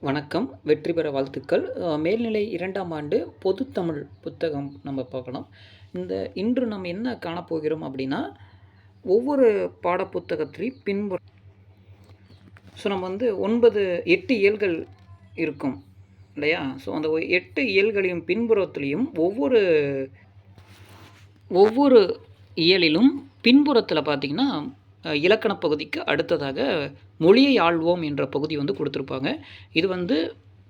வணக்கம். வெற்றி பெற வாழ்த்துக்கள். மேல்நிலை 2ஆம் ஆண்டு பொதுத்தமிழ் புத்தகம் நம்ம பார்க்கலாம். இன்று நம்ம என்ன காணப்போகிறோம் அப்படின்னா, ஒவ்வொரு பாடப்புத்தகத்திலையும் நம்ம 8 இயல்கள் இருக்கும் இல்லையா? அந்த 8 இயல்களையும் பின்புறத்திலையும் ஒவ்வொரு இயலிலும் பின்புறத்தில் பார்த்தீங்கன்னா, இலக்கண பகுதிக்கு அடுத்ததாக மொழியை ஆள்வோம் என்ற பகுதி கொடுத்துருப்பாங்க. இது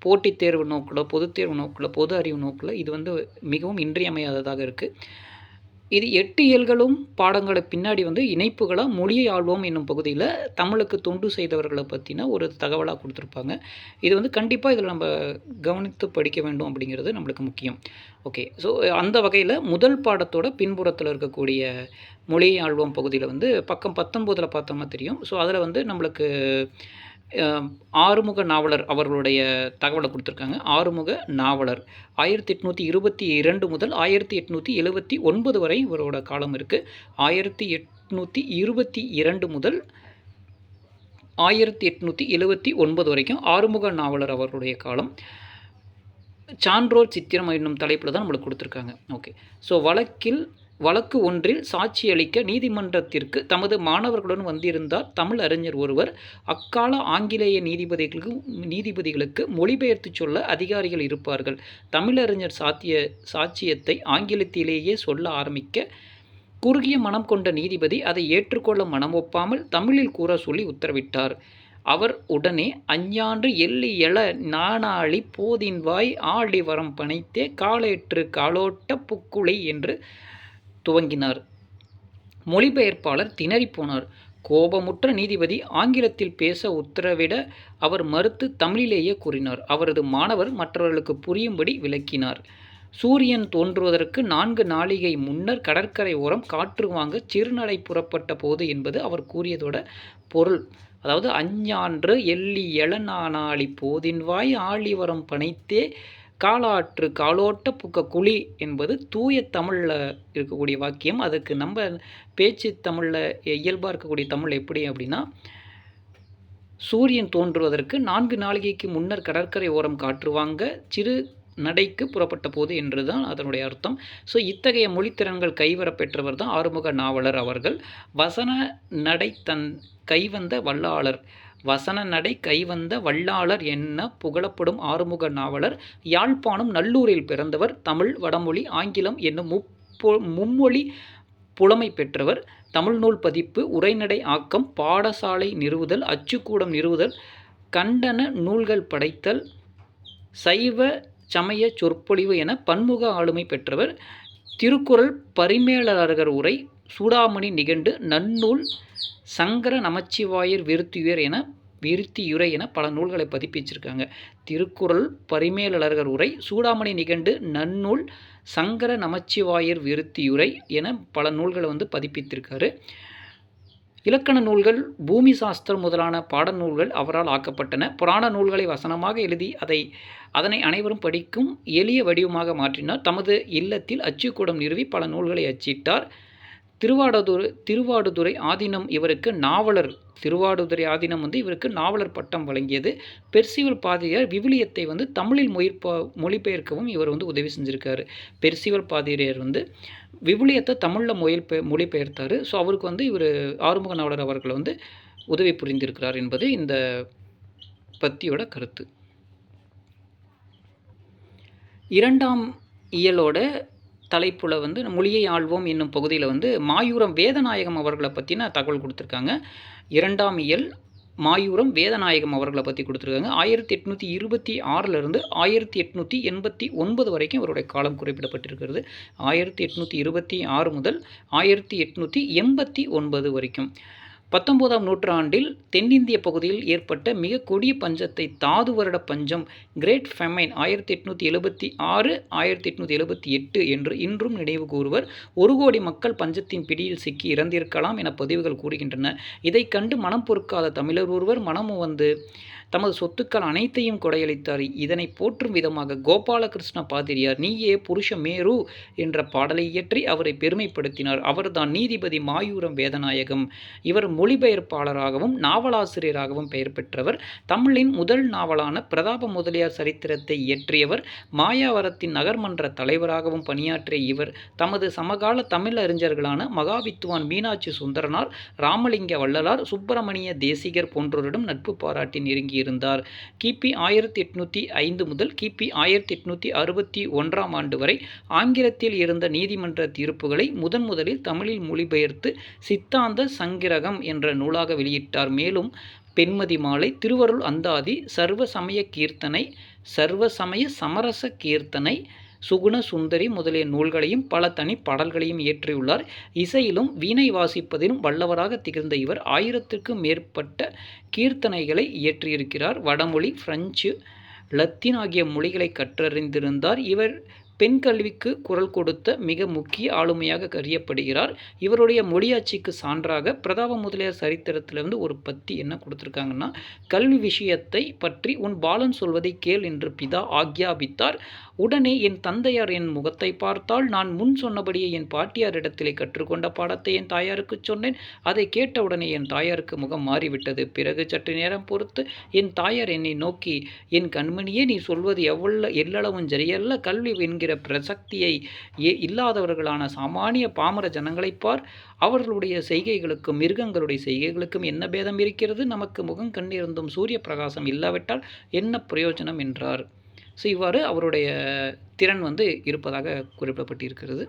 போட்டித் தேர்வு நோக்கில், பொதுத் தேர்வு நோக்கில், பொது அறிவு நோக்கில் இது மிகவும் இன்றியமையாததாக இருக்குது. இது 8 இயல்களும் பாடங்களை பின்னாடி இணைப்புகளாக மொழியை ஆள்வோம் என்னும் பகுதியில் தமிழுக்கு தொண்டு செய்தவர்களை பற்றின ஒரு தகவலாக கொடுத்துருப்பாங்க. இது கண்டிப்பாக இதில் நம்ம கவனித்து படிக்க வேண்டும் அப்படிங்கிறது நம்மளுக்கு முக்கியம். ஓகே, ஸோ அந்த வகையில் முதல் பாடத்தோட பின்புறத்தில் இருக்கக்கூடிய மொழியை ஆள்வோம் பகுதியில் பக்கம் 19 பார்த்தோம்னா தெரியும். ஸோ அதில் நம்மளுக்கு ஆறுமுக நாவலர் அவர்களுடைய தகவலை கொடுத்துருக்காங்க. ஆறுமுக நாவலர் 1822 முதல் 1879 வரை இவரோட காலம் இருக்குது. 1822 முதல் 1879 வரைக்கும் ஆறுமுக நாவலர் அவர்களுடைய காலம். சான்றோர் சித்திரம் என்னும் தலைப்பில் தான் நம்மளுக்கு கொடுத்துருக்காங்க. ஓகே, ஸோ வழக்கு ஒன்றில் சாட்சியளிக்க நீதிமன்றத்திற்கு தமது மாணவர்களுடன் வந்திருந்தார் தமிழ் அறிஞர் ஒருவர். அக்கால ஆங்கிலேய நீதிபதிகளுக்கு மொழிபெயர்த்து சொல்ல அதிகாரிகள் இருப்பார்கள். தமிழறிஞர் சாட்சியத்தை ஆங்கிலத்திலேயே சொல்ல ஆரம்பிக்க குறுகிய மனம் கொண்ட நீதிபதி அதை ஏற்றுக்கொள்ள மனமொப்பாமல் தமிழில் கூற சொல்லி உத்தரவிட்டார். அவர் உடனே அஞ்ஞான்று எள்ளி எழ நாணாளி போதின்வாய் ஆழி வரம் பனைத்தே காலேற்று காலோட்ட புக்குளை என்று துவங்கினார். மொழிபெயர்ப்பாளர் திணறிப்போனார். கோபமுற்ற நீதிபதி ஆங்கிலத்தில் பேச உத்தரவிட அவர் மறுத்து தமிழிலேயே கூறினார். அவரது மாணவர் மற்றவர்களுக்கு புரியும்படி விளக்கினார். சூரியன் தோன்றுவதற்கு 4 நாழிகை முன்னர் கடற்கரை ஓரம் காற்று வாங்க சிறுநடை புறப்பட்ட போது என்பது அவர் கூறியதோட பொருள். அதாவது அஞ்ஞான்று எள்ளி எழநாணாளி போதின்வாய் ஆழிவரம் பனைத்தே காலாற்று காலோட்ட புக்க குழி என்பது தூய தமிழில் இருக்கக்கூடிய வாக்கியம். அதுக்கு நம்ம பேச்சு தமிழில் இயல்பாக இருக்கக்கூடிய தமிழ் எப்படி அப்படின்னா, சூரியன் தோன்றுவதற்கு 4 நாழிகைக்கு முன்னர் கடற்கரை ஓரம் காற்று வாங்க சிறு நடைக்கு புறப்பட்ட போது என்று தான் அதனுடைய அர்த்தம். ஸோ இத்தகைய மொழித்திறன்கள் கைவர பெற்றவர் தான் ஆறுமுக நாவலர் அவர்கள். வசன நடை கைவந்த வல்லாளர் வசன நடை கைவந்த வல்லாளர் என்ன புகழப்படும் ஆறுமுக நாவலர் யாழ்ப்பாணம் நல்லூரில் பிறந்தவர். தமிழ், வடமொழி, ஆங்கிலம் என்னும் மும்மொழி புலமை பெற்றவர். தமிழ் நூல் பதிப்பு, உரைநடை ஆக்கம், பாடசாலை நிறுவுதல், அச்சுக்கூடம் நிறுவுதல், கண்டன நூல்கள் படைத்தல், சைவ சமய சொற்பொழிவு என பன்முக ஆளுமை பெற்றவர். திருக்குறள், பரிமேலழகர் உரை, சூடாமணி நிகண்டு, நன்னூல், சங்கர நமச்சிவாயர் விருத்தியுரை என பல நூல்களை பதிப்பிச்சிருக்காங்க. திருக்குறள், பரிமேலழகர் உரை, சூடாமணி நிகண்டு, நன்னூல், சங்கர நமச்சிவாயர் விருத்தியுரை என பல நூல்களை பதிப்பித்திருக்காரு. இலக்கண நூல்கள், பூமி சாஸ்திரம் முதலான பாடநூல்கள் அவரால் ஆக்கப்பட்டன. புராண நூல்களை வசனமாக எழுதி அதனை அனைவரும் படிக்கும் எளிய வடிவமாக மாற்றினார். தமது இல்லத்தில் அச்சுக்கூடம் நிறுவி பல நூல்களை அச்சிட்டார். திருவாடுதுறை ஆதீனம் இவருக்கு நாவலர் இவருக்கு நாவலர் பட்டம் வழங்கியது. பெர்சிவல் பாதிரியார் விவிலியத்தை தமிழில் மொழிபெயர்க்கவும் இவர் உதவி செஞ்சுருக்காரு. பெர்சிவல் பாதிரியார் விவிலியத்தை தமிழில் மொழிபெயர்த்தார். ஸோ அவருக்கு இவர் ஆறுமுக நாவலர் அவர்கள் உதவி புரிந்திருக்கிறார் என்பது இந்த பத்தியோட கருத்து. 2ஆம் இயலோட தலைப்புல மொழியை ஆள்வோம் என்னும் பகுதியில் மாயூரம் வேதநாயகம் அவர்களை பற்றின தகவல் கொடுத்துருக்காங்க. 2ஆம் இயல் மாயூரம் வேதநாயகம் அவர்களை பற்றி கொடுத்துருக்காங்க. 1826 1889 வரைக்கும் இவருடைய காலம் குறிப்பிடப்பட்டிருக்கிறது. 1826 முதல் 1889 வரைக்கும். 19ஆம் நூற்றாண்டில் தென்னிந்திய பகுதியில் ஏற்பட்ட மிக கொடிய பஞ்சத்தை தாது வருட பஞ்சம், கிரேட் ஃபெமைன் 1876 1878 என்று இன்றும் நினைவு கூறுவர். 1 கோடி மக்கள் பஞ்சத்தின் பிடியில் சிக்கி இறந்திருக்கலாம் என பதிவுகள் கூறுகின்றன. இதை கண்டு மனம் பொறுக்காத தமிழர் ஒருவர் மனமும் தமது சொத்துக்கள் அனைத்தையும் கொடையளித்தார். இதனை போற்றும் விதமாக கோபாலகிருஷ்ண பாதிரியார் நீயே புருஷ மேரு என்ற பாடலை இயற்றி அவரை பெருமைப்படுத்தினார். அவர்தான் நீதிபதி மாயூரம் வேதநாயகம். இவர் மொழிபெயர்ப்பாளராகவும் நாவலாசிரியராகவும் பெயர் பெற்றவர். தமிழின் முதல் நாவலான பிரதாப முதலியார் சரித்திரத்தை இயற்றியவர். மாயாவரத்தின் நகர்மன்ற தலைவராகவும் பணியாற்றிய இவர் தமது சமகால தமிழ் அறிஞர்களான மகாவித்துவான் மீனாட்சி சுந்தரனார், ராமலிங்க வள்ளலார், சுப்பிரமணிய தேசிகர் போன்றோரிடம் நட்பு பாராட்டி நெருங்கியிருந்தார். கிபி 1805 முதல் கிபி 1861 ஆண்டு வரை ஆங்கிலத்தில் இருந்த நீதிமன்ற தீர்ப்புகளை முதலில் தமிழில் மொழிபெயர்த்து சித்தாந்த சங்கிரகம் என்ற நூலாக வெளியிட்டார். மேலும் பெண்மதி மாலை, திருவருள் அந்தாதி, சர்வ சமய கீர்த்தனை, சர்வ சமய சமரச கீர்த்தனை, சுகுண சுந்தரி முதலிய நூல்களையும் பல தனி பாடல்களையும் இயற்றியுள்ளார். இசையிலும் வீணை வாசிப்பதிலும் வல்லவராக திகழ்ந்த இவர் 1000க்கும் மேற்பட்ட கீர்த்தனைகளை இயற்றியிருக்கிறார். வடமொழி, பிரெஞ்சு, லத்தீன் ஆகிய மொழிகளை கற்றறிந்திருந்தார். இவர் பெண் கல்விக்கு குரல் கொடுத்த மிக முக்கிய ஆளுமையாக அறியப்படுகிறார். இவருடைய மொழியாட்சிக்கு சான்றாக பிரதாப முதலியார் சரித்திரத்திலிருந்து ஒரு பத்தி என்ன கொடுத்துருக்காங்கன்னா, கல்வி விஷயத்தை பற்றி உன் பாலன் சொல்வதை கேள் என்று பிதா ஆக்ஞாபித்தார். உடனே என் தந்தையார் என் முகத்தை பார்த்தால் நான் முன் சொன்னபடியே என் பாட்டியாரிடத்திலே கற்றுக்கொண்ட பாடத்தை என் தாயாருக்கு சொன்னேன். அதை கேட்டவுடனே என் தாயாருக்கு முகம் மாறிவிட்டது. பிறகு சற்று நேரம் பொறுத்து என் தாயார் என்னை நோக்கி, என் கண்மணியே, நீ சொல்வது எல்லளவும் சரியல்ல. கல்வி என்கிற பிரசக்தியை இல்லாதவர்களான சாமானிய பாமர ஜனங்களைப் பார். அவர்களுடைய செய்கைகளுக்கும் மிருகங்களுடைய செய்கைகளுக்கும் என்ன பேதம் இருக்கிறது? நமக்கு முகம் கண்ணிருந்தும் சூரிய பிரகாசம் இல்லாவிட்டால் என்ன பிரயோஜனம் என்றார். ஸோ இவ்வாறு அவருடைய திறன் இருப்பதாக குறிப்பிடப்பட்டிருக்கிறது.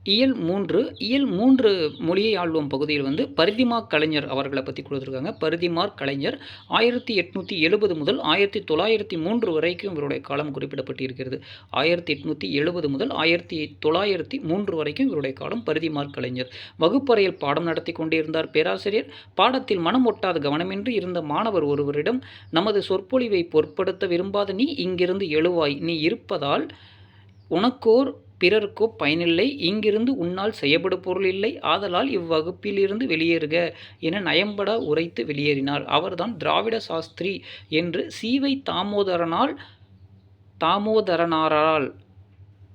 இயல் 3 மொழியை ஆள்வோம் பகுதியில் பரிதிமா கலைஞர் அவர்களை பற்றி கொடுத்துருக்காங்க. பரிதிமார் கலைஞர் 1870 முதல் 1903 வரைக்கும் இவருடைய காலம் குறிப்பிடப்பட்டிருக்கிறது. 1870 முதல் 1903 வரைக்கும் இவருடைய காலம் பரிதிமார் கலைஞர். வகுப்பறையில் பாடம் நடத்தி கொண்டிருந்தார் பேராசிரியர். பாடத்தில் மனம் ஒட்டாத கவனமின்றி இருந்த மாணவர் ஒருவரிடம், நமது சொற்பொழிவை பொருட்படுத்த விரும்பாத நீ இங்கிருந்து எழுவாய். நீ இருப்பதால் உனக்கோர் பிறருக்கோ பயனில்லை. இங்கிருந்து உன்னால் செய்யப்படும் பொருள் இல்லை. ஆதலால் இவ்வகுப்பிலிருந்து வெளியேறுக என நயம்பட உரைத்து வெளியேறினார். அவர்தான் திராவிட சாஸ்திரி என்று சீவை தாமோதரனாரால்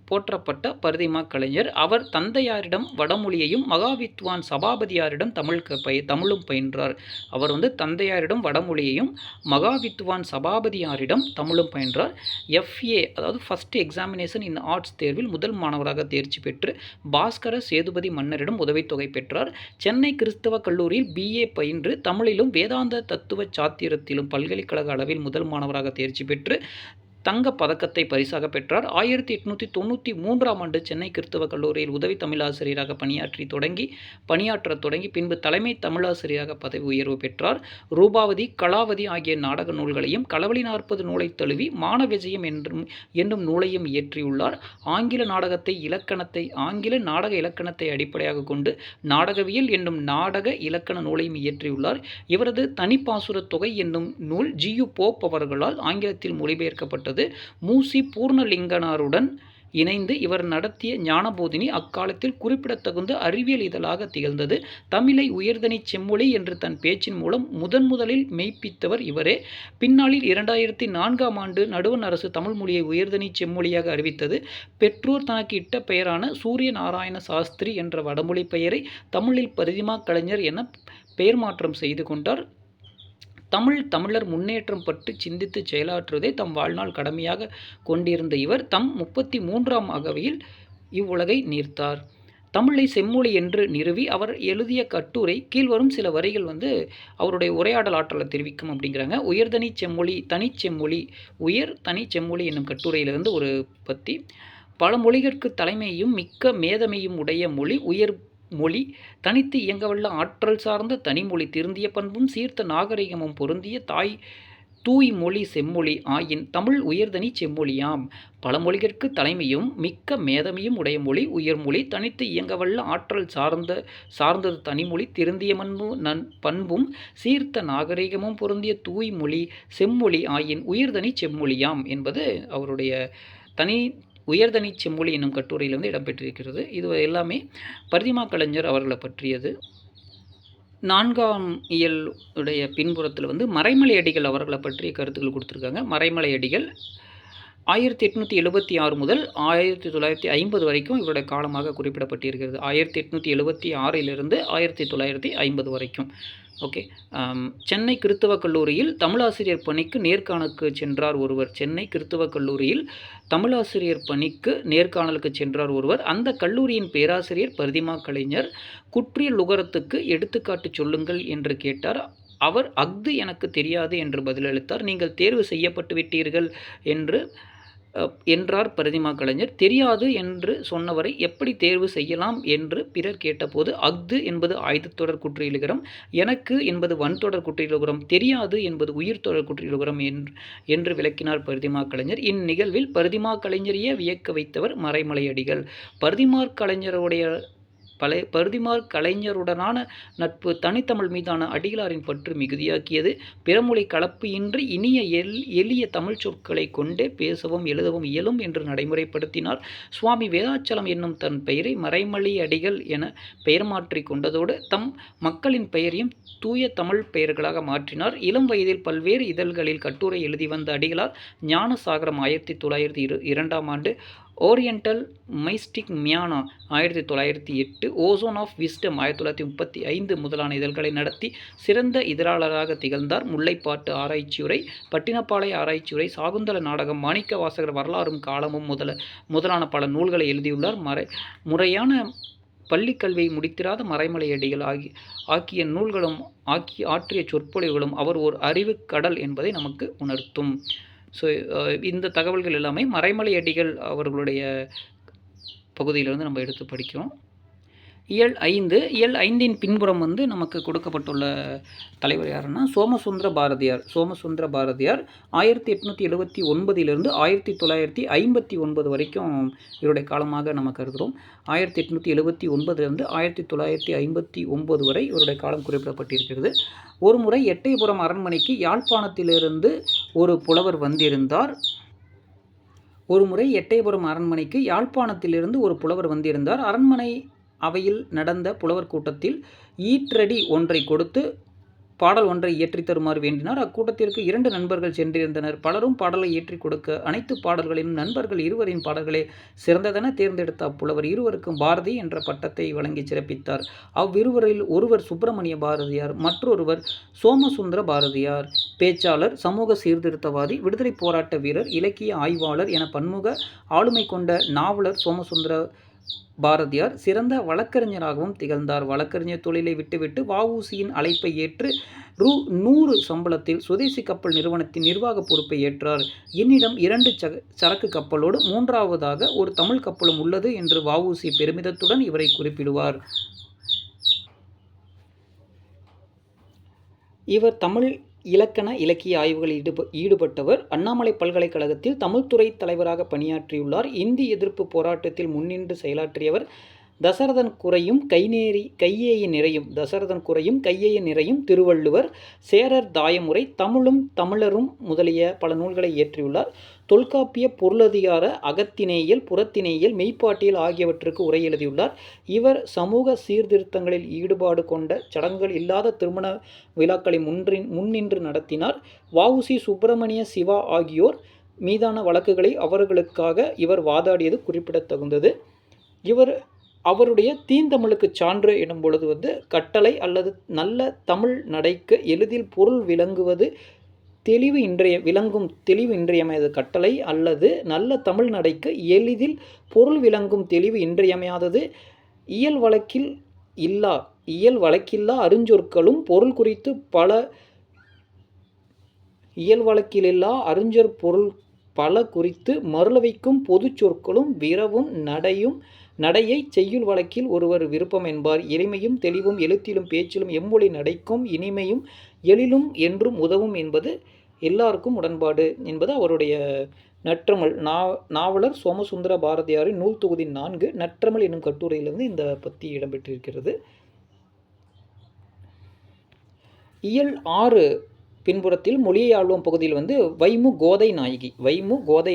போற்றப்பட்ட பரிதிமா கலைஞர். அவர் தந்தையாரிடம் வடமொழியையும் மகாவித்வான் சபாபதியாரிடம் தமிழும் பயின்றார். அவர் தந்தையாரிடம் வடமொழியையும் மகாவித்வான் சபாபதியாரிடம் தமிழும் பயின்றார். FA அதாவது ஃபர்ஸ்ட் எக்ஸாமினேஷன் இன் ஆர்ட்ஸ் தேர்வில் முதல் மாணவராக தேர்ச்சி பெற்று பாஸ்கர சேதுபதி மன்னரிடம் உதவித்தொகை பெற்றார். சென்னை கிறிஸ்தவ கல்லூரியில் BA பயின்று தமிழிலும் வேதாந்த தத்துவ சாத்திரத்திலும் பல்கலைக்கழக அளவில் முதல் மாணவராக தேர்ச்சி பெற்று தங்க பதக்கத்தை பரிசாக பெற்றார். 1893 ஆண்டு சென்னை கிறிஸ்தவ கல்லூரியில் உதவி தமிழாசிரியராக பணியாற்றத் தொடங்கி பின்பு தலைமை தமிழாசிரியராக பதவி உயர்வு பெற்றார். ரூபாவதி, கலாவதி ஆகிய நாடக நூல்களையும் களவழி 40 நூலை தழுவி மான விஜயம் என்னும் நூலையும் இயற்றியுள்ளார். ஆங்கில நாடக இலக்கணத்தை அடிப்படையாக கொண்டு நாடகவியல் என்னும் நாடக இலக்கண நூலையும் இயற்றியுள்ளார். இவரது தனிப்பாசுர தொகை என்னும் நூல் GU போப் அவர்களால் ஆங்கிலத்தில் மொழிபெயர்க்கப்பட்டது. மூசி பூர்ணலிங்கனாருடன் இணைந்து இவர் நடத்திய ஞானபோதினி அக்காலத்தில் குறிப்பிடத்தகுந்த அறிவியல் இதழாக திகழ்ந்தது. தமிழை உயர்தனி செம்மொழி என்று தன் பேச்சின் மூலம் முதலில் மெய்ப்பித்தவர் இவரே. பின்னாளில் 2004 ஆண்டு நடுவண் அரசு தமிழ் மொழியை உயர்தனி செம்மொழியாக அறிவித்தது. பெற்றோர் தனக்கு இட்ட பெயரான சூரிய நாராயண சாஸ்திரி என்ற வடமொழி பெயரை தமிழில் பரிதிமா கலைஞர் என பெயர் மாற்றம் செய்து கொண்டார். தமிழர் முன்னேற்றம் பற்றி சிந்தித்து செயலாற்றுவதை தம் வாழ்நாள் கடமையாக கொண்டிருந்த இவர் தம் 33ஆம் அகவையில் இவ்வுலகை நீர்த்தார். தமிழை செம்மொழி என்று நிறுவி அவர் எழுதிய கட்டுரை கீழ்வரும் சில வரிகள் அவருடைய உரையாடல் ஆற்றலை தெரிவிக்கும் அப்படிங்கிறாங்க. உயர்தனி செம்மொழி தனிச்செம்மொழி தனி செம்மொழி என்னும் கட்டுரையிலிருந்து ஒரு பத்தி. பல மொழிகளுக்கு தலைமையும் மிக்க மேதமையும் உடைய மொழி உயர் மொழி, தனித்து இயங்கவல்ல ஆற்றல் சார்ந்த தனிமொழி, திருந்திய பண்பும் சீர்த்த நாகரிகமும் பொருந்திய தூய் மொழி செம்மொழி ஆயின் தமிழ் உயர்தனி செம்மொழியாம். பல மொழிகளுக்கு தலைமையும் மிக்க மேதமையும் உடைய மொழி உயர்மொழி, தனித்து இயங்கவல்ல ஆற்றல் சார்ந்தது தனிமொழி, திருந்திய பண்பும் சீர்த்த நாகரிகமும் பொருந்திய தூய் மொழி செம்மொழி ஆயின் உயர்தனி செம்மொழியாம் என்பது அவருடைய உயர்தனி செம்மொழி என்னும் கட்டுரையில் இடம்பெற்றிருக்கிறது. இது எல்லாமே பரிதிமா கலைஞர் அவர்களை பற்றியது. 4ஆம் இயல் உடைய பின்புறத்தில் வந்து மறைமலை அடிகள் அவர்களை பற்றிய கருத்துக்கள் கொடுத்துருக்காங்க. மறைமலை அடிகள் 1876 முதல் 1950 வரைக்கும் இவருடைய காலமாக குறிப்பிடப்பட்டிருக்கிறது. 1876 1950 வரைக்கும். ஓகே. சென்னை கிறித்தவ கல்லூரியில் தமிழாசிரியர் பணிக்கு நேர்காணலுக்கு சென்றார் ஒருவர். சென்னை கிறித்தவ கல்லூரியில் தமிழாசிரியர் பணிக்கு நேர்காணலுக்கு சென்றார் ஒருவர். அந்த கல்லூரியின் பேராசிரியர் பரிதிமா கலைஞர் குற்றிய லுகரத்துக்கு எடுத்துக்காட்டு சொல்லுங்கள் என்று கேட்டார். அவர் அஃது எனக்கு தெரியாது என்று பதிலளித்தார். நீங்கள் தேர்வு செய்யப்பட்டு விட்டீர்கள் என்றார் பரிதிமா கலைஞர். தெரியாது என்று சொன்னவரை எப்படி தேர்வு செய்யலாம் என்று பிறர் கேட்டபோது அஃது என்பது ஆயுதத்தொடர் குற்றியலுகரம், எனக்கு என்பது வன்தொடர் குற்றியலுகரம், தெரியாது என்பது உயிர்த்தொடர் குற்றியலுகரம் என்று விளக்கினார் பரிதிமா கலைஞர். இந்நிகழ்வில் பரிதிமா கலைஞரையே வியக்க வைத்தவர் மறைமலை அடிகள். பரிதிமார் கலைஞருடனான நட்பு தனித்தமிழ் மீதான அடிகளாரின் பற்று மிகுதியாக்கியது. பிறமொழி கலப்பு இன்றி இனிய எளிய தமிழ் சொற்களை கொண்டே பேசவும் எழுதவும் இயலும் என்று நடைமுறைப்படுத்தினார். சுவாமி வேதாச்சலம் என்னும் தன் பெயரை மறைமலை அடிகள் என பெயர் மாற்றி கொண்டதோடு தம் மக்களின் பெயரையும் தூய தமிழ் பெயர்களாக மாற்றினார். இளம் வயதில் பல்வேறு இதழ்களில் கட்டுரை எழுதி வந்த அடிகளார் ஞானசாகரம் 1902ஆம் ஆண்டு, Oriental Mystic Myna 1908, Ocean of Wisdom 1935 முதலான இதழ்களை நடத்தி சிறந்த இதழாளராக திகழ்ந்தார். முல்லைப்பாட்டு ஆராய்ச்சியுரை, பட்டினப்பாளைய ஆராய்ச்சியுரை, சாகுந்தல நாடகம், மாணிக்க வாசகர் வரலாறும் காலமும் முதலான பல நூல்களை எழுதியுள்ளார். முறையான பள்ளி கல்வியை முடித்திராத மறைமலை அடிகள் ஆக்கிய நூல்களும் ஆற்றிய சொற்பொழிவுகளும் அவர் ஓர் அறிவு கடல் என்பதை நமக்கு உணர்த்தும். ஸோ இந்த தகவல்கள் எல்லாமே மறைமலை அடிகள் அவர்களுடைய பகுதியிலிருந்து நம்ம எடுத்து படிக்கிறோம். இயல் 5. இயல் 5இன் பின்புறம் வந்து நமக்கு கொடுக்கப்பட்டுள்ள தலைவர் யாருன்னா சோமசுந்தர பாரதியார். சோமசுந்தர பாரதியார் 1879 1959 வரைக்கும் இவருடைய காலமாக நம்ம கருதுகிறோம். 1879 1959 வரை இவருடைய காலம் குறிப்பிடப்பட்டிருக்கிறது. ஒரு முறை எட்டயபுரம் அரண்மனைக்கு யாழ்ப்பாணத்திலிருந்து ஒரு புலவர் வந்திருந்தார். அரண்மனை அவையில் நடந்த புலவர் கூட்டத்தில் ஈற்றடி ஒன்றை கொடுத்து பாடல் ஒன்றை இயற்றி தருமாறு வேண்டினார். அக்கூட்டத்திற்கு 2 நண்பர்கள் சென்றிருந்தனர். பலரும் பாடலை இயற்றி கொடுக்க அனைத்து பாடல்களிலும் நண்பர்கள் இருவரின் பாடல்களே சிறந்ததென தேர்ந்தெடுத்த அப்புலவர் இருவருக்கும் பாரதி என்ற பட்டத்தை வழங்கி சிறப்பித்தார். அவ்விருவரில் ஒருவர் சுப்பிரமணிய பாரதியார், மற்றொருவர் சோமசுந்தர பாரதியார். பேச்சாளர், சமூக சீர்திருத்தவாதி, விடுதலை போராட்ட வீரர், இலக்கிய ஆய்வாளர் என பன்முக ஆளுமை கொண்ட நாவலர் சோமசுந்தர பாரதியார் சிறந்த வழக்கறிஞராகவும் திகழ்ந்தார். வழக்கறிஞர் தொழிலை விட்டுவிட்டு வ.உ.சியின் அழைப்பை ஏற்று ரூ. 100 சம்பளத்தில் சுதேசி கப்பல் நிறுவனத்தின் நிர்வாக பொறுப்பை ஏற்றார். என்னிடம் 2 சரக்கு கப்பலோடு 3ஆவதாக ஒரு தமிழ் கப்பலும் உள்ளது என்று வ.உ.சி பெருமிதத்துடன் இவரை குறிப்பிடுவார். இவர் தமிழ் இலக்கண இலக்கிய ஆய்வுகளில் ஈடுபட்டவர். அண்ணாமலை பல்கலைக்கழகத்தில் தமிழ்துறை தலைவராக பணியாற்றியுள்ளார். இந்தி எதிர்ப்பு போராட்டத்தில் முன்னின்று செயலாற்றியவர். தசரதன் குறையும் கையேய நிறையும் திருவள்ளுவர், சேரர் தாயமுறை, தமிழும் தமிழரும் முதலிய பல நூல்களை இயற்றியுள்ளார். தொல்காப்பிய, பொருளதிகார, அகத்திணையியல், புறத்திணையியல், மெய்ப்பாட்டியல் ஆகியவற்றுக்கு உரை எழுதியுள்ளார். இவர் சமூக சீர்திருத்தங்களில் ஈடுபாடு கொண்ட சடங்குகள் இல்லாத திருமண விழாக்களை முன்னின்று நடத்தினார். வ.உ.சி, சுப்பிரமணிய சிவா ஆகியோர் மீதான வழக்குகளை அவர்களுக்காக இவர் வாதாடியது குறிப்பிடத்தகுந்தது. அவருடைய தீந்தமிழுக்கு சான்று எனும் பொழுது கட்டளை அல்லது நல்ல தமிழ் நடைக்கு எளிதில் பொருள் விளங்குவது தெளிவு இன்றியமையாதது. கட்டளை அல்லது நல்ல தமிழ் நடைக்கு எளிதில் பொருள் விளங்கும் தெளிவு இன்றியமையாதது. இயல் வழக்கில்லா அருஞ்சொற்களும் பொருள் குறித்து பல குறித்து மருள வைக்கும் பொது சொற்களும் விரவும் நடையை செய்யுள் வழக்கில் ஒருவர் விருப்பம் என்பார். எளிமையும் தெளிவும் எழுத்திலும் பேச்சிலும் எம்மொழி நடைக்கும் இனிமையும் எழிலும் என்றும் உதவும் என்பது எல்லாருக்கும் உடன்பாடு என்பது அவருடைய நற்றமிழ். நாவலர் சோமசுந்தர பாரதியாரின் நூல் தொகுதி 4 நற்றமிழ் என்னும் கட்டுரையிலிருந்து இந்த பத்தி இடம்பெற்றிருக்கிறது. இயல் 6 பின்புறத்தில் மொழியை ஆள்வோம் பகுதியில் வைமு கோதை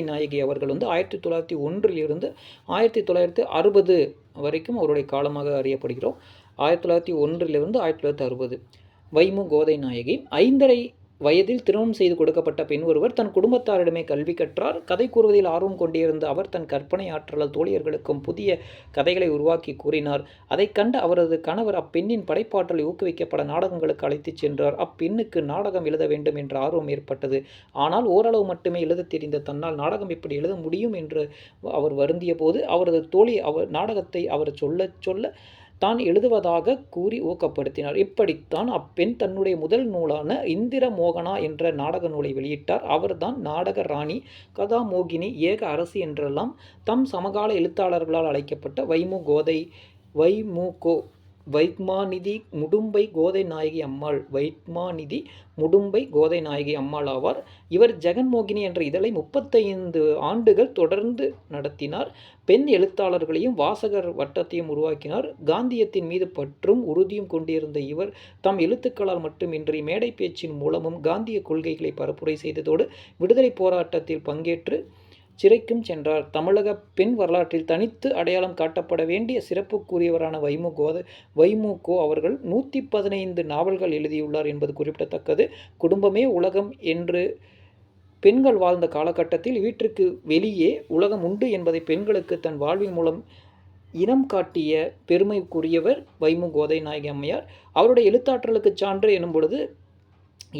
நாயகி அவர்கள் 1901 1960 வரைக்கும் அவருடைய காலமாக அறியப்படுகிறோம். 1901 1960. வைமு கோதை நாயகி. 5½ வயதில் திருமணம் செய்து கொடுக்கப்பட்ட பெண் ஒருவர் தன் குடும்பத்தாரிடமே கல்வி கற்றார். கதை கூறுவதில் ஆர்வம் கொண்டிருந்த அவர் தன் கற்பனை ஆற்றலால் தோழியர்களுக்கும் புதிய கதைகளை உருவாக்கி கூறினார். அதைக் கண்ட அவரது கணவர் அப்பெண்ணின் படைப்பாற்றலை ஊக்குவிக்கப்பட நாடகங்களுக்கு அழைத்துச் சென்றார். அப்பெண்ணுக்கு நாடகம் எழுத வேண்டும் என்ற ஆர்வம் ஏற்பட்டது. ஆனால் ஓரளவு மட்டுமே எழுதத் தெரிந்த தன்னால் நாடகம் எப்படி எழுத முடியும் என்று அவர் வருந்திய போது அவரது தோழி நாடகத்தை அவர் சொல்ல சொல்ல தான் எழுதுவதாக கூறி ஊக்கப்படுத்தினார். இப்படித்தான் அப்பெண் தன்னுடைய முதல் நூலான இந்திர மோகனா என்ற நாடக நூலை வெளியிட்டார். அவர்தான் நாடக ராணி, கதாமோகினி, ஏக அரசி என்றெல்லாம் தம் சமகால எழுத்தாளர்களால் அழைக்கப்பட்ட வைத்மாநிதி முடும்பை கோதை நாயகி அம்மாள். வைத்மாநிதி முடும்பை கோதை நாயகி அம்மாள் ஆவார். இவர் ஜெகன்மோகினி என்ற இதழை 35 ஆண்டுகள் தொடர்ந்து நடத்தினார். பெண் எழுத்தாளர்களையும் வாசகர் வட்டத்தையும் உருவாக்கினார். காந்தியத்தின் மீது பற்றும் உறுதியும் கொண்டிருந்த இவர் தம் எழுத்துக்களால் மட்டுமின்றி மேடை பேச்சின் மூலமும் காந்திய கொள்கைகளை பரப்புரை செய்ததோடு விடுதலை போராட்டத்தில் பங்கேற்று சிறைக்கும் சென்றார். தமிழக பெண் வரலாற்றில் தனித்து அடையாளம் காட்டப்பட வேண்டிய சிறப்புக்குரியவரான வைமு கோ அவர்கள் 115 நாவல்கள் எழுதியுள்ளார் என்பது குறிப்பிடத்தக்கது. குடும்பமே உலகம் என்று பெண்கள் வாழ்ந்த காலகட்டத்தில் வீட்டிற்கு வெளியே உலகம் உண்டு என்பதை பெண்களுக்கு தன் வாழ்வின் மூலம் இனம் காட்டிய பெருமைக்குரியவர் வைமு கோதை நாயகி அம்மையார். அவருடைய எழுத்தாற்றலுக்கு சான்று எனும் பொழுது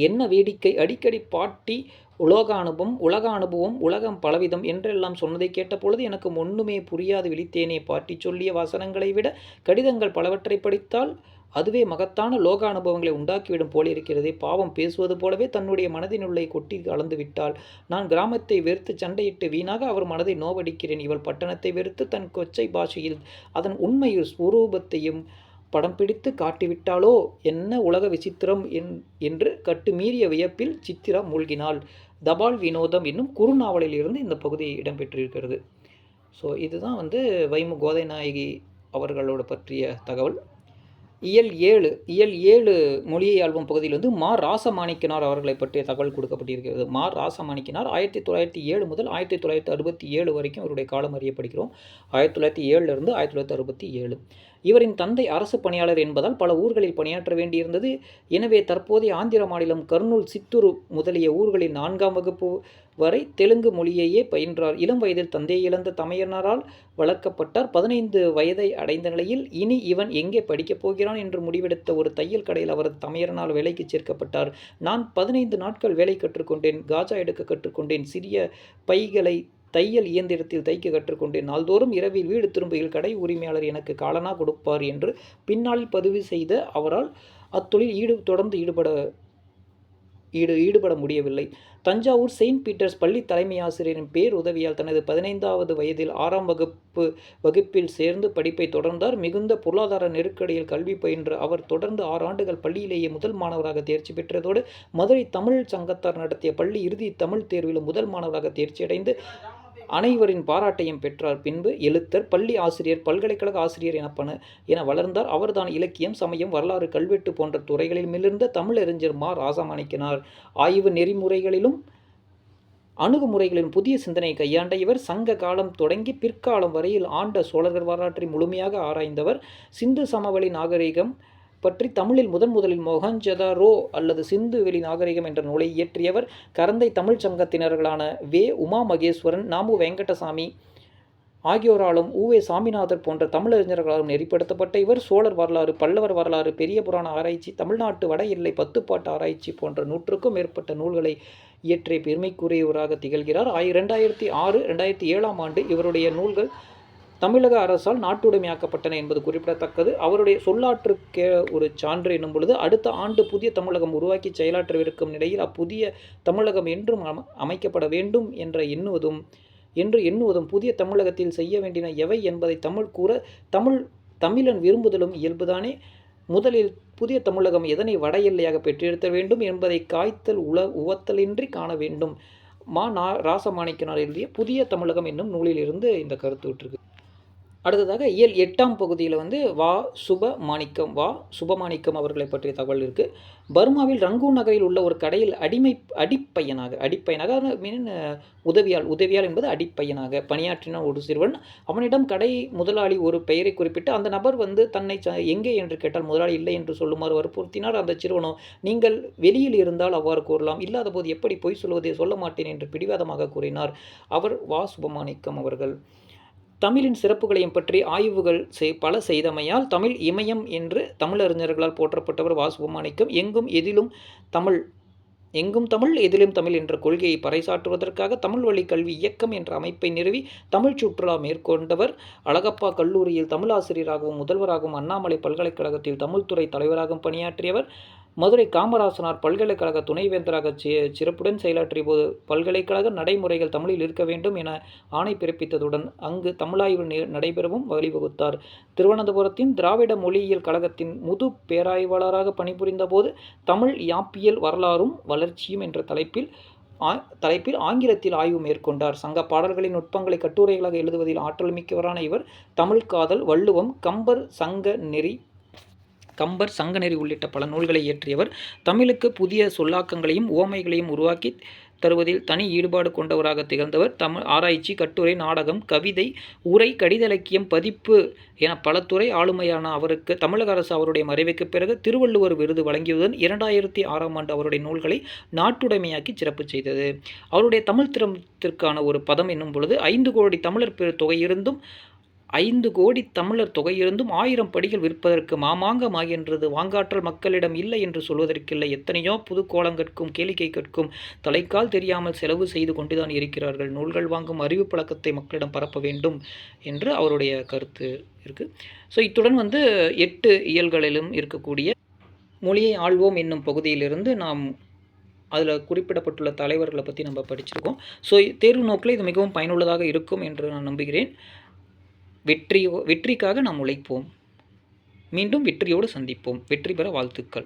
என்ன வேடிக்கை! அடிக்கடி பாட்டி உலக அனுபவம் உலகம் பலவிதம் என்றெல்லாம் சொன்னதை கேட்ட பொழுது எனக்கு ஒன்றுமே புரியாது விழித்தேனே. பாட்டி சொல்லிய வசனங்களை விட கடிதங்கள் பலவற்றை படித்தால் அதுவே மகத்தான லோக அனுபவங்களை உண்டாக்கிவிடும் போலிருக்கிறதே. பாவம், பேசுவது போலவே தன்னுடைய மனதினுள்ளே கொட்டி கலந்து விட்டாள். நான் கிராமத்தை வெறுத்து சண்டையிட்டு வீணாக அவர் மனதை நோவடிக்கிறேன். இவள் பட்டணத்தை வெறுத்து தன் கொச்சை பாஷையில் அதன் உண்மையில் ஸ்வரூபத்தையும் படம் பிடித்து காட்டிவிட்டாளோ, என்ன உலக விசித்திரம் என்று கட்டுமீறிய வியப்பில் சித்திரா மூழ்கினாள். தபால் வினோதம் என்னும் குறுநாவலில் இருந்து இந்த பகுதி இடம்பெற்றிருக்கிறது. ஸோ இதுதான் வைமு கோதை நாயகி அவர்களோட பற்றிய தகவல். இயல் 7 மொழியை ஆல்பம் பகுதியில் மா ராசமாணிக்கனார் அவர்களை பற்றிய தகவல் கொடுக்கப்பட்டிருக்கிறது. மா ராசமாணிக்கனார் 1907 முதல் 1967 வரைக்கும் இவருடைய காலம் அறியப்படுகிறோம். 1907 1967. இவரின் தந்தை அரசு பணியாளர் என்பதால் பல ஊர்களில் பணியாற்ற வேண்டியிருந்தது. எனவே தற்போதைய ஆந்திர மாநிலம் கர்னூல், சித்தூர் முதலிய ஊர்களில் 4ஆம் வகுப்பு வரை தெலுங்கு மொழியையே பயின்றார். இளம் வயதில் தந்தையை இழந்த தமையனரால் வளர்க்கப்பட்டார். 15 வயதை அடைந்த நிலையில் இனி இவன் எங்கே படிக்கப் போகிறான் என்று முடிவெடுத்த ஒரு தையல் கடையில் அவரது தமையனால் வேலைக்கு சேர்க்கப்பட்டார். நான் 15 நாட்கள் வேலை கற்றுக்கொண்டேன். காஜா எடுக்க கற்றுக்கொண்டேன். சிறிய பைகளை தையல் இயந்திரத்தில் தைக்க கற்றுக்கொண்டேன். நாள்தோறும் இரவில் வீடு திரும்புகையில் கடை உரிமையாளர் எனக்கு காலனா கொடுப்பார் என்று பின்னாளில் பதிவு செய்த அவரால் அத்தொழில் தொடர்ந்து ஈடுபட முடியவில்லை. தஞ்சாவூர் செயின்ட் பீட்டர்ஸ் பள்ளி தலைமை ஆசிரியரின் பேருதவியால் தனது 15வது வயதில் 6ஆம் வகுப்பில் சேர்ந்து படிப்பை தொடர்ந்தார். மிகுந்த பொருளாதார நெருக்கடியில் கல்வி பயின்ற அவர் தொடர்ந்து 6 ஆண்டுகள் பள்ளியிலேயே முதல் மாணவராக தேர்ச்சி பெற்றதோடு மதுரை தமிழ் சங்கத்தார் நடத்திய பள்ளி இறுதி தமிழ் தேர்விலும் முதல் மாணவராக தேர்ச்சியடைந்து அனைவரின் பாராட்டையும் பெற்றார். பின்பு எழுத்தர், பள்ளி ஆசிரியர், பல்கலைக்கழக ஆசிரியர் என வளர்ந்தார். அவர்தான் இலக்கியம், சமயம், வரலாறு, கல்வெட்டு போன்ற துறைகளில் மிளிர்ந்த தமிழறிஞர் மா ராசமாணிக்கனார். ஆய்வு நெறிமுறைகளிலும் அணுகுமுறைகளின் புதிய சிந்தனை கையாண்ட இவர் சங்க காலம் தொடங்கி பிற்காலம் வரையில் ஆண்ட சோழர்கள் வரலாற்றை முழுமையாக ஆராய்ந்தவர். சிந்து சமவெளி நாகரிகம் பற்றி தமிழில் முதலில் மொஹஞ்சதாரோ அல்லது சிந்து வெளி நாகரிகம் என்ற நூலை இயற்றியவர். கரந்தை தமிழ் சங்கத்தினர்களான வே. உமா மகேஸ்வரன், நாமு வெங்கடசாமி ஆகியோராலும் உவே சாமிநாதர் போன்ற தமிழறிஞர்களாலும் நெறிப்படுத்தப்பட்ட இவர் சோழர் வரலாறு, பல்லவர் வரலாறு, பெரிய புராண ஆராய்ச்சி, தமிழ்நாட்டு வட எல்லை 10 பாட்டு ஆராய்ச்சி போன்ற 100க்கும் மேற்பட்ட நூல்களை இயற்றிய பெருமைக்குரியவராக திகழ்கிறார். 2006 2007ஆம் ஆண்டு இவருடைய நூல்கள் தமிழக அரசால் நாட்டுடைமையாக்கப்பட்டன என்பது குறிப்பிடத்தக்கது. அவருடைய சொல்லாற்றுக்கு ஒரு சான்று என்னும் பொழுது அடுத்த ஆண்டு புதிய தமிழகம் உருவாக்கி செயலாற்றவிருக்கும் நிலையில் அப்புதிய தமிழகம் என்றும் அமைக்கப்பட வேண்டும் என்று எண்ணுவதும் புதிய தமிழகத்தில் செய்ய வேண்டின எவை என்பதை தமிழன் விரும்புதலும் இயல்புதானே. முதலில் புதிய தமிழகம் எதனை வட எல்லையாக பெற்றிருத்த வேண்டும் என்பதை காய்த்தல் உவத்தலின்றி காண வேண்டும். மா ராசமாணிக்கனார் எழுதிய புதிய தமிழகம் என்னும் நூலிலிருந்து இந்த கருத்து விட்டிருக்கு. அடுத்ததாக இயல் 8ஆம் பகுதியில் வந்து சுபமாணிக்கம் அவர்களை பற்றிய தகவல் இருக்குது. பர்மாவில் ரங்கூன் நகரில் உள்ள ஒரு கடையில் அடிப்பையனாக மீன் உதவியால் என்பது அடிப்பையனாக பணியாற்றின ஒரு சிறுவன். அவனிடம் கடை முதலாளி ஒரு பெயரை குறிப்பிட்டு அந்த நபர் வந்து தன்னை எங்கே என்று கேட்டால் முதலாளி இல்லை என்று சொல்லுமாறு வற்புறுத்தினார். அந்த சிறுவனோ, நீங்கள் வெளியில் இருந்தால் அவ்வாறு கூறலாம், இல்லாத போது எப்படி பொய் சொல்வதை சொல்ல மாட்டேன் என்று பிடிவாதமாக கூறினார். அவர் சுபமாணிக்கம் அவர்கள். தமிழின் சிறப்புகளையும் பற்றி ஆய்வுகள் பல செய்தமையால் தமிழ் இமயம் என்று தமிழறிஞர்களால் போற்றப்பட்டவர் சுபமாணிக்கம். எங்கும் தமிழ் எதிலும் தமிழ் என்ற கொள்கையை பறைசாற்றுவதற்காக தமிழ் வழி கல்வி இயக்கம் என்ற அமைப்பை நிறுவி தமிழ் சுற்றுலா மேற்கொண்டவர். அழகப்பா கல்லூரியில் தமிழாசிரியராகவும் முதல்வராகவும் அண்ணாமலை பல்கலைக்கழகத்தில் தமிழ்துறை தலைவராகவும் பணியாற்றியவர். மதுரை காமராசனார் பல்கலைக்கழக துணைவேந்தராக சிறப்புடன் செயலாற்றிய போது பல்கலைக்கழக நடைமுறைகள் தமிழில் இருக்க வேண்டும் என ஆணை பிறப்பித்ததுடன் அங்கு தமிழாய்வு நடைபெறவும் வழிவகுத்தார். திருவனந்தபுரத்தின் திராவிட மொழியியல் கழகத்தின் முது பேராய்வாளராக பணிபுரிந்த போது தமிழ் யாப்பியல் வரலாறும் வளர்ச்சியும் என்ற தலைப்பில் ஆங்கிலத்தில் ஆய்வு மேற்கொண்டார். சங்க பாடல்களின் நுட்பங்களை கட்டுரைகளாக எழுதுவதில் ஆற்றல் மிக்கவரான இவர் தமிழ் காதல், வள்ளுவம், கம்பர் சங்கநெறி உள்ளிட்ட பல நூல்களை இயற்றியவர். தமிழுக்கு புதிய சொல்லாக்கங்களையும் உவமைகளையும் உருவாக்கி தருவதில் தனி ஈடுபாடு கொண்டவராக திகழ்ந்தவர். தமிழ் ஆராய்ச்சி, கட்டுரை, நாடகம், கவிதை, உரை, கடிதலக்கியம், பதிப்பு என பல துறை ஆளுமையான அவருக்கு தமிழக அரசு அவருடைய மறைவுக்கு பிறகு திருவள்ளுவர் விருது வழங்கியதுடன் 2006ஆம் ஆண்டு அவருடைய நூல்களை நாட்டுடைமையாக்கி சிறப்பு செய்தது. அவருடைய தமிழ் திறத்திற்கான ஒரு பதம் என்னும் பொழுது 5 கோடி தமிழர் தொகையிருந்தும் 1000 படிகள் விற்பதற்கு மாமாங்கமாகின்றது. வாங்காற்றல் மக்களிடம் இல்லை என்று சொல்வதற்கில்லை. எத்தனையோ புது கோலங்கட்கும் கேளிக்கை கற்கும் தலைக்கால் தெரியாமல் செலவு செய்து கொண்டுதான் இருக்கிறார்கள். நூல்கள் வாங்கும் அறிவு பழக்கத்தை மக்களிடம் பரப்ப வேண்டும் என்று அவருடைய கருத்து இருக்குது. ஸோ இத்துடன் வந்து 8 இயல்களிலும் இருக்கக்கூடிய மொழியை ஆள்வோம் என்னும் பகுதியிலிருந்து நாம் அதில் குறிப்பிடப்பட்டுள்ள தலைவர்களை பற்றி நம்ம படிச்சிருக்கோம். ஸோ தேர்வு நோக்கில் இது மிகவும் பயனுள்ளதாக இருக்கும் என்று நான் நம்புகிறேன். வெற்றிக்காக நாம் உழைப்போம். மீண்டும் வெற்றியோடு சந்திப்போம். வெற்றி பெற வாழ்த்துக்கள்.